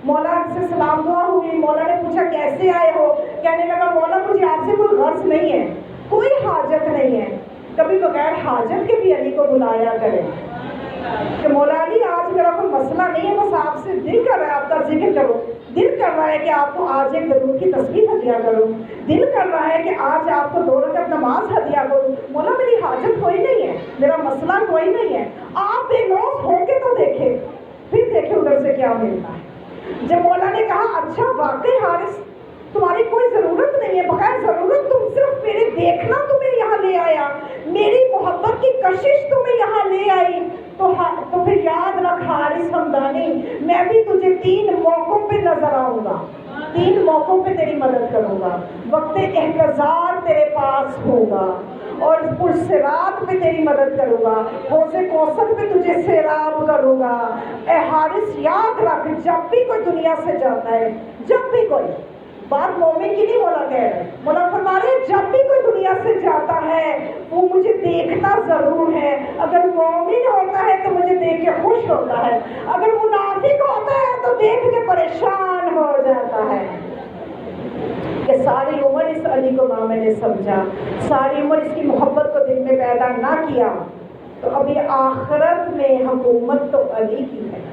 مولا سے سلام دعا ہوئی، مولا نے پوچھا کیسے آئے ہو؟ کہنے لگا مولا مجھے آپ سے کوئی غرض نہیں ہے، کوئی حاجت نہیں ہے۔ کبھی بغیر حاجت کے بھی علی کو بلایا کرے کہ مولا علی آج میرا کوئی مسئلہ نہیں ہے، بس آپ سے دل کر رہا ہے آپ کا ذکر کرو، دل کر رہا ہے کہ آپ کو آج ایک درود کی تسبیح ہدیہ کرو، دل کر رہا ہے کہ آج آپ کو 2 رکعت نماز ہدیہ کرو۔ مولا میری حاجت کوئی نہیں ہے، میرا مسئلہ کوئی نہیں ہے، آپ بے لوث ہو کے تو دیکھیں، پھر دیکھیں ادھر سے کیا ملتا ہے۔ جب مولا نے کہا اچھا واقعی حارث تمہاری کوئی ضرورت نہیں ہے، بغیر ضرورت تم صرف میرے دیکھنا تمہیں یہاں لے آیا، میری محبت کی کشش تمہیں یہاں لے آئی، تو پھر یاد رکھ حارث حمدانی میں بھی تجھے 3 موقعوں پہ نظر آؤں گا، 3 موقعوں پہ تیری مدد کروں گا، وقت احتضار تیرے پاس ہوگا، اور پرصراط پہ تیری مدد کروں گا، حوض کوثر پہ تجھے سیراب کروں گا۔ اے حارث یاد رکھ جب بھی کوئی دنیا سے جاتا ہے، جب بھی کوئی، بات مومن کی نہیں مولا کہہ رہے، مولا فرما رہے ہیں جب بھی کوئی دنیا سے جاتا ہے وہ مجھے دیکھتا ضرور ہے، اگر مومن ہوتا ہے تو مجھے دیکھ کے خوش ہوتا ہے، اگر منافق ہوتا ہے تو دیکھ کے پریشان ہو جاتا ہے۔ کہ ساری عمر اس علی کو نہ میں نے سمجھا، ساری عمر اس کی محبت کو دل میں پیدا نہ کیا، تو ابھی آخرت میں حکومت تو علی کی ہے۔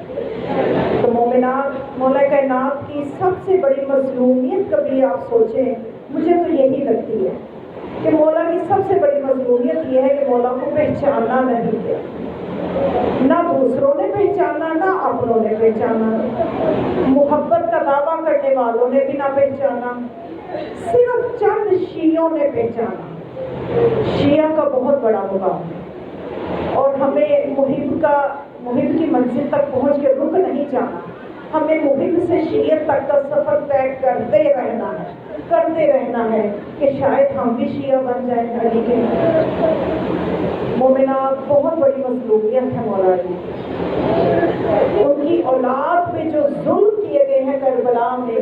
تو مومنات مولا کائنات کی سب سے بڑی مظلومیت کبھی آپ سوچیں، مجھے تو یہی لگتی ہے کہ مولا کی سب سے بڑی مظلومیت یہ ہے کہ مولا کو پہچانا نہیں دیا، نہ دوسروں نے پہچانا نہ اپنوں نے پہچانا، محبت کا دعویٰ کرنے والوں نے بھی نہ پہچانا، صرف چند شیعوں نے پہچانا۔ شیعہ کا بہت بڑا مقام ہے، اور ہمیں محب کی منزل تک پہنچ کے رک نہیں جانا، ہمیں محب سے شیعت تک کا سفر طے کرتے رہنا ہے۔ کرتے رہنا ہے کہ شاید ہم بھی شیعہ بن جائیں علی کے۔ مومنات، بہت بڑی مظلومیت ہے مولا علی، ان کی اولاد پہ جو ظلم کیے گئے ہیں کربلا میں،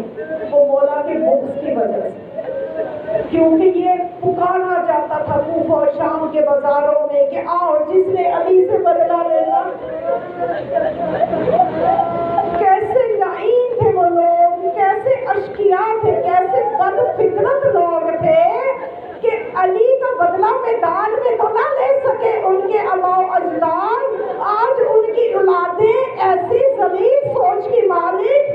وہ مولا کے بغض کی وجہ سے، کیونکہ یہ پکارا جاتا تھا کوفہ اور شام کے بازاروں میں کہ آؤ جس نے علی سے بدلہ لینا۔ کیسے لعین تھے وہ لوگ، کیسے اشقیاء تھے، کیسے بد فطرت لوگ تھے کہ علی کا بدلہ میدان میں تو نہ لے سکے ان کے آباء و اجداد، آج ان کی اولادیں ایسی ذلیل سوچ کی مالک